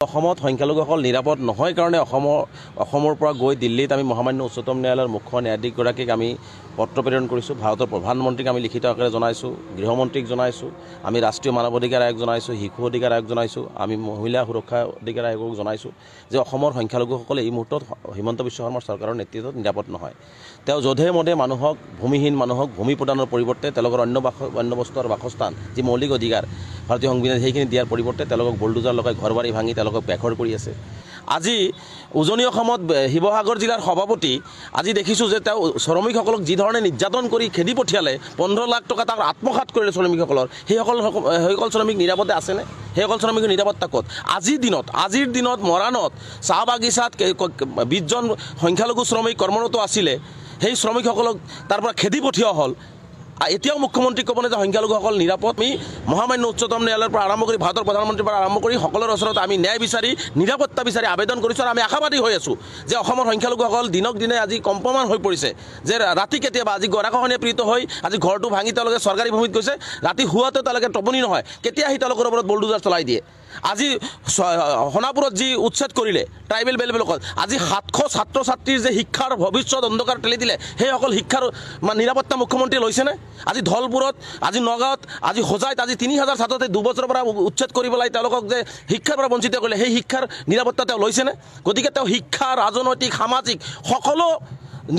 অসমত সংখ্যালঘুসকল নিৰাপদ নহয় কাৰণে অসমৰ পৰা গৈ দিল্লীত আমি মহামান্য উচ্চতম ন্যায়ালয়ৰ মুখ্য ন্যায়াধীশগৰাকীক আমি পত্ৰ প্ৰেৰণ কৰিছোঁ। ভাৰতৰ প্ৰধানমন্ত্ৰীক আমি লিখিত আকাৰে জনাইছোঁ, গৃহমন্ত্ৰীক জনাইছোঁ, আমি ৰাষ্ট্ৰীয় মানৱ অধিকাৰ আয়োগ জনাইছোঁ, শিশু অধিকাৰ আয়োগ জনাইছোঁ, আমি মহিলা সুৰক্ষা অধিকাৰ আয়োগক জনাইছোঁ যে অসমৰ সংখ্যালঘুসকলে এই মুহূৰ্তত হিমন্ত বিশ্ব শৰ্মাৰ চৰকাৰৰ নেতৃত্বত নিৰাপদ নহয়। তেওঁ যধে মধে মানুহক, ভূমিহীন মানুহক ভূমি প্ৰদানৰ পৰিৱৰ্তে তেওঁলোকৰ অন্য বস্তু আৰু বাসস্থান যি মৌলিক অধিকাৰ ভাৰতীয় সংবিধান সেইখিনি দিয়াৰ পৰিৱৰ্তে তেওঁলোকক বুলডোজাৰ লগাই ঘৰ বাৰী ভাঙি তেওঁলোকক বেঘৰ কৰি আছে। আজি উজনি অসমত শিৱসাগৰ জিলাৰ সভাপতি আজি দেখিছোঁ যে তেওঁ শ্ৰমিকসকলক যি ধৰণে নিৰ্যাতন কৰি খেদি পঠিয়ালে, 15 লাখ টকা তাক আত্মসাৎ কৰিলে শ্ৰমিকসকলৰ, সেইসকল শ্ৰমিক নিৰাপদে আছেনে? সেইসকল শ্ৰমিকৰ নিৰাপত্তা ক'ত? আজিৰ দিনত মৰাণত চাহ বাগিচাত 20 জন সংখ্যালঘু শ্ৰমিক কৰ্মৰত আছিলে, সেই শ্ৰমিকসকলক তাৰ পৰা খেদি পঠিওৱা হ'ল। এতিয়াও মুখ্যমন্ত্ৰী ক'বনে যে সংখ্যালঘুসকল নিৰাপদ? আমি মহামান্য উচ্চতম ন্যায়ালয়ৰ পৰা আৰম্ভ কৰি ভাৰতৰ প্ৰধানমন্ত্ৰীৰ পৰা আৰম্ভ কৰি সকলোৰে ওচৰত আমি ন্যায় বিচাৰি নিৰাপত্তা বিচাৰি আবেদন কৰিছোঁ আৰু আমি আশাবাদী হৈ আছোঁ যে অসমৰ সংখ্যালঘুসকল দিনক দিনে আজি কম্পমান হৈ পৰিছে। যে ৰাতি কেতিয়াবা আজি গৰাখহনীয়া পীড়িত হৈ আজি ঘৰটো ভাঙি তেওঁলোকে চৰকাৰী ভূমিত গৈছে, ৰাতি শুৱাতেও তেওঁলোকে টোপনি নহয়, কেতিয়া আহি তেওঁলোকৰ ওপৰত বুলডোজাৰ চলাই দিয়ে। আজি সোণাপুৰত যি উচ্ছেদ কৰিলে ট্ৰাইবেল বেলবেলকল, আজি 700 ছাত্ৰ ছাত্ৰীৰ যে শিক্ষাৰ ভৱিষ্যত অন্ধকাৰ ঠেলি দিলে, সেইসকল শিক্ষাৰ নিৰাপত্তা মুখ্যমন্ত্ৰীয়ে লৈছেনে? আজি ধলপুৰত, আজি নগাঁৱত, আজি হোজাইত আজি 3000 ছাত্ৰতে 2 বছৰৰ পৰা উচ্ছেদ কৰি পেলাই তেওঁলোকক যে শিক্ষাৰ পৰা বঞ্চিত কৰিলে, সেই শিক্ষাৰ নিৰাপত্তা তেওঁ লৈছেনে? গতিকে তেওঁ শিক্ষা, ৰাজনৈতিক, সামাজিক সকলো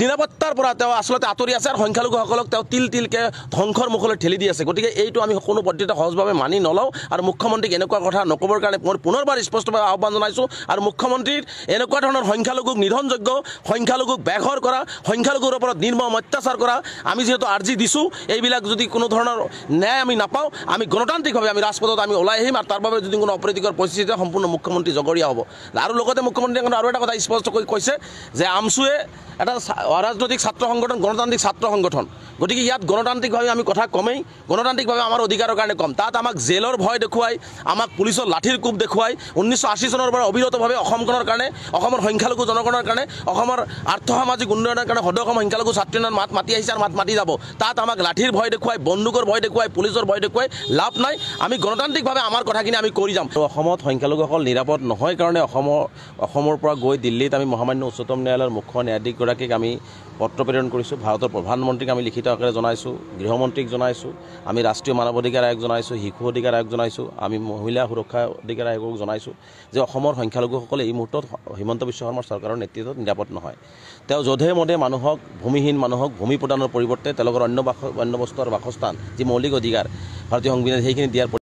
নিৰাপত্তাৰ পৰা তেওঁ আচলতে আঁতৰি আছে আৰু সংখ্যালঘুসকলক তেওঁ তিলকে ধ্বংসৰ মুখলৈ ঠেলি দি আছে। গতিকে এইটো আমি কোনো পদ্ধতিতে সহজভাৱে মানি নলওঁ আৰু মুখ্যমন্ত্ৰীক এনেকুৱা কথা নক'বৰ কাৰণে মই পুনৰবাৰ স্পষ্টভাৱে আহ্বান জনাইছোঁ। আৰু মুখ্যমন্ত্ৰীৰ এনেকুৱা ধৰণৰ সংখ্যালঘুক নিধনযোগ্য, সংখ্যালঘুক বেঘৰ কৰা, সংখ্যালঘুৰ ওপৰত নিৰ্মম অত্যাচাৰ কৰা, আমি যিহেতু আৰ্জি দিছোঁ, এইবিলাক যদি কোনো ধৰণৰ ন্যায় আমি নাপাওঁ, আমি গণতান্ত্ৰিকভাৱে আমি ৰাজপথত আমি ওলাই আহিম আৰু তাৰ বাবে যদি কোনো অপ্ৰীতিকৰ পৰিস্থিতি সম্পূৰ্ণ মুখ্যমন্ত্ৰী জগৰীয়া হ'ব। আৰু লগতে মুখ্যমন্ত্ৰীয়ে আৰু এটা কথা স্পষ্টকৈ কৈছে যে আমছুৱে এটা অৰাজনৈতিক ছাত্ৰ সংগঠন, গণতান্ত্ৰিক ছাত্ৰ সংগঠন। গতিকে ইয়াত গণতান্ত্ৰিকভাৱে আমি কথা কমেই, গণতান্ত্ৰিকভাৱে আমাৰ অধিকাৰৰ কাৰণে কম। তাত আমাক জেলৰ ভয় দেখুৱাই, আমাক পুলিচৰ লাঠিৰ কোব দেখুৱাই 1980 চনৰ পৰা অবিৰতভাৱে অসমখনৰ কাৰণে, অসমৰ সংখ্যালঘু জনগণৰ কাৰণে, অসমৰ আৰ্থসামাজিক উন্নয়নৰ কাৰণে সদৌ অসম সংখ্যালঘু ছাত্ৰীৰ মাত মাতি আহিছে আৰু মাত মাতি যাব। তাত আমাক লাঠিৰ ভয় দেখুৱাই, বন্দুকৰ ভয় দেখুৱাই, পুলিচৰ ভয় দেখুৱাই লাভ নাই। আমি গণতান্ত্ৰিকভাৱে আমাৰ কথাখিনি আমি কৰি যাম। অসমত সংখ্যালঘুসকল নিৰাপদ নহয় কাৰণে অসমৰ পৰা গৈ দিল্লীত আমি মহামান্য উচ্চতম ন্যায়ালয়ৰ মুখ্য ন্যায়াধীশগৰাকীক আমি পত্ৰ প্ৰেৰণ কৰিছোঁ। ভাৰতৰ প্ৰধানমন্ত্ৰীক আমি লিখিত আকাৰে জনাইছোঁ, গৃহমন্ত্ৰীক জনাইছোঁ, আমি ৰাষ্ট্ৰীয় মানৱ অধিকাৰ আয়োগ জনাইছোঁ, শিশু অধিকাৰ আয়োগ জনাইছোঁ, আমি মহিলা সুৰক্ষা অধিকাৰ আয়োগক জনাইছোঁ যে অসমৰ সংখ্যালঘুসকলে এই মুহূৰ্তত হিমন্ত বিশ্ব শৰ্মাৰ চৰকাৰৰ নেতৃত্বত নিৰাপদ নহয়। তেওঁ যধে মধে মানুহক, ভূমিহীন মানুহক ভূমি প্ৰদানৰ পৰিৱৰ্তে তেওঁলোকৰ অন্য বস্তু আৰু বাসস্থান যি মৌলিক অধিকাৰ ভাৰতীয় সংবিধান সেইখিনি দিয়াৰ